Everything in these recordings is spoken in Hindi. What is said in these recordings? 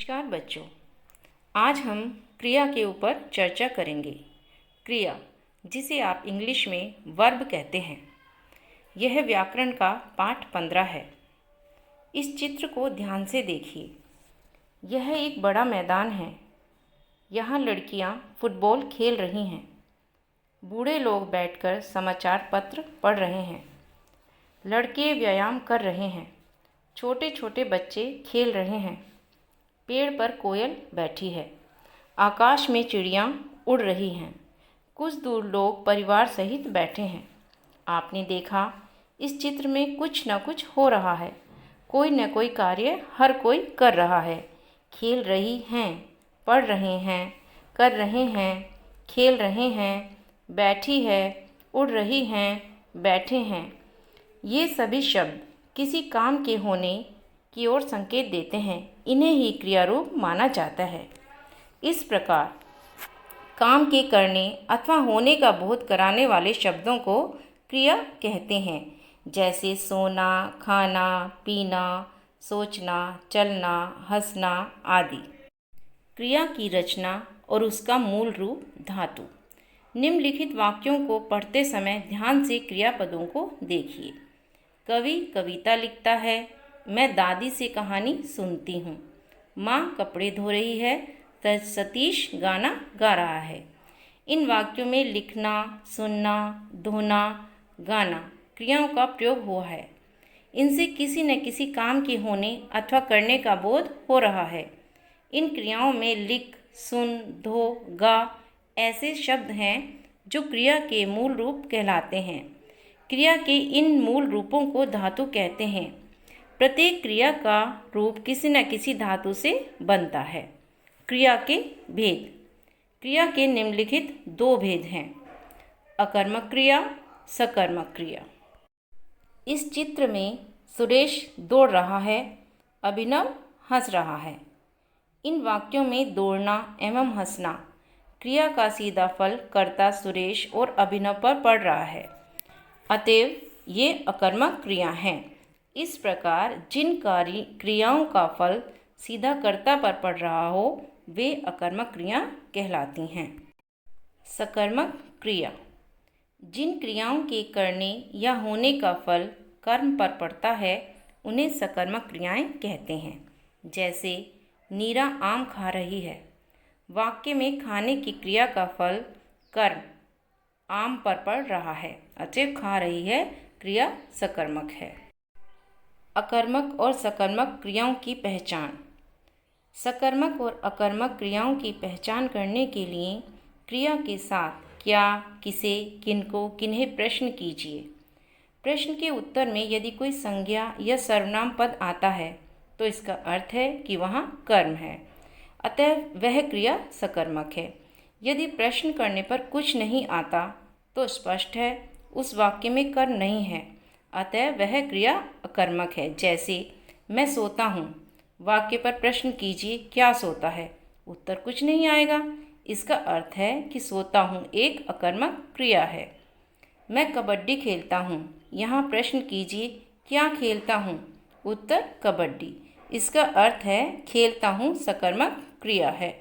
नमस्कार बच्चों, आज हम क्रिया के ऊपर चर्चा करेंगे। क्रिया, जिसे आप इंग्लिश में वर्ब कहते हैं, यह व्याकरण का पाठ 15 है। इस चित्र को ध्यान से देखिए। यह एक बड़ा मैदान है। यहाँ लड़कियाँ फुटबॉल खेल रही हैं। बूढ़े लोग बैठकर समाचार पत्र पढ़ रहे हैं। लड़के व्यायाम कर रहे हैं। छोटे छोटे बच्चे खेल रहे हैं। पेड़ पर कोयल बैठी है। आकाश में चिड़ियाँ उड़ रही हैं। कुछ दूर लोग परिवार सहित बैठे हैं। आपने देखा, इस चित्र में कुछ न कुछ हो रहा है। कोई न कोई कार्य हर कोई कर रहा है। खेल रही हैं, पढ़ रहे हैं, कर रहे हैं, खेल रहे हैं, बैठी है, उड़ रही हैं, बैठे हैं। ये सभी शब्द किसी काम के होने की ओर संकेत देते हैं। इन्हें ही क्रिया रूप माना जाता है। इस प्रकार काम के करने अथवा होने का बोध कराने वाले शब्दों को क्रिया कहते हैं, जैसे सोना, खाना, पीना, सोचना, चलना, हंसना आदि। क्रिया की रचना और उसका मूल रूप धातु। निम्नलिखित वाक्यों को पढ़ते समय ध्यान से क्रियापदों को देखिए। कवि कविता लिखता है। मैं दादी से कहानी सुनती हूँ। माँ कपड़े धो रही है। सतीश गाना गा रहा है। इन वाक्यों में लिखना, सुनना, धोना, गाना क्रियाओं का प्रयोग हुआ है। इनसे किसी न किसी काम के होने अथवा करने का बोध हो रहा है। इन क्रियाओं में लिख, सुन, धो, गा ऐसे शब्द हैं जो क्रिया के मूल रूप कहलाते हैं। क्रिया के इन मूल रूपों को धातु कहते हैं। प्रत्येक क्रिया का रूप किसी न किसी धातु से बनता है। क्रिया के भेद। क्रिया के निम्नलिखित दो भेद हैं: अकर्मक क्रिया, सकर्मक क्रिया। इस चित्र में सुरेश दौड़ रहा है, अभिनव हंस रहा है। इन वाक्यों में दौड़ना एवं हंसना क्रिया का सीधा फल कर्ता सुरेश और अभिनव पर पड़ रहा है, अतएव ये अकर्मक क्रिया हैं। इस प्रकार जिन क्रियाओं का फल सीधा कर्ता पर पड़ रहा हो वे अकर्मक क्रिया कहलाती हैं। सकर्मक क्रिया। जिन क्रियाओं के करने या होने का फल कर्म पर पड़ता है उन्हें सकर्मक क्रियाएं कहते हैं। जैसे नीरा आम खा रही है। वाक्य में खाने की क्रिया का फल कर्म आम पर पड़ रहा है, अतएव खा रही है क्रिया सकर्मक है। अकर्मक और सकर्मक क्रियाओं की पहचान। सकर्मक और अकर्मक क्रियाओं की पहचान करने के लिए क्रिया के साथ क्या, किसे, किनको, किन्हें प्रश्न कीजिए। प्रश्न के उत्तर में यदि कोई संज्ञा या सर्वनाम पद आता है तो इसका अर्थ है कि वहाँ कर्म है, अतः वह क्रिया सकर्मक है। यदि प्रश्न करने पर कुछ नहीं आता तो स्पष्ट है उस वाक्य में कर्म नहीं है, अतः वह क्रिया अकर्मक है। जैसे मैं सोता हूँ। वाक्य पर प्रश्न कीजिए क्या सोता है, उत्तर कुछ नहीं आएगा, इसका अर्थ है कि सोता हूँ एक अकर्मक क्रिया है। मैं कबड्डी खेलता हूँ। यहाँ प्रश्न कीजिए क्या खेलता हूँ, उत्तर कबड्डी, इसका अर्थ है खेलता हूँ सकर्मक क्रिया है।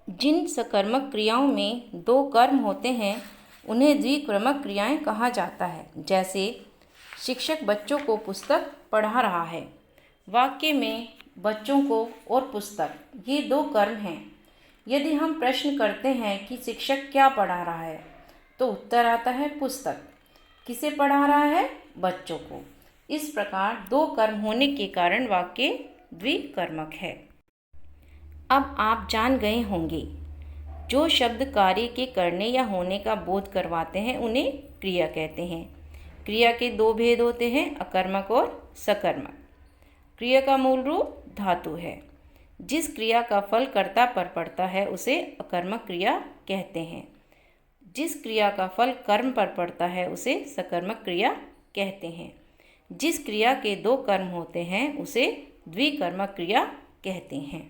जिन सकर्मक क्रियाओं में दो कर्म होते हैं उन्हें द्विक्रमक क्रियाएं कहा जाता है। जैसे शिक्षक बच्चों को पुस्तक पढ़ा रहा है। वाक्य में बच्चों को और पुस्तक ये दो कर्म हैं। यदि हम प्रश्न करते हैं कि शिक्षक क्या पढ़ा रहा है तो उत्तर आता है पुस्तक। किसे पढ़ा रहा है, बच्चों को। इस प्रकार दो कर्म होने के कारण वाक्य द्विकर्मक है। अब आप जान गए होंगे, जो शब्द कार्य के करने या होने का बोध करवाते हैं उन्हें क्रिया कहते हैं। क्रिया के दो भेद होते हैं, अकर्मक और सकर्मक। क्रिया का मूल रूप धातु है। जिस क्रिया का फल कर्ता पर पड़ता है उसे अकर्मक क्रिया कहते हैं। जिस क्रिया का फल कर्म पर पड़ता है उसे सकर्मक क्रिया कहते हैं। जिस क्रिया के दो कर्म होते हैं उसे द्विकर्मक क्रिया कहते हैं।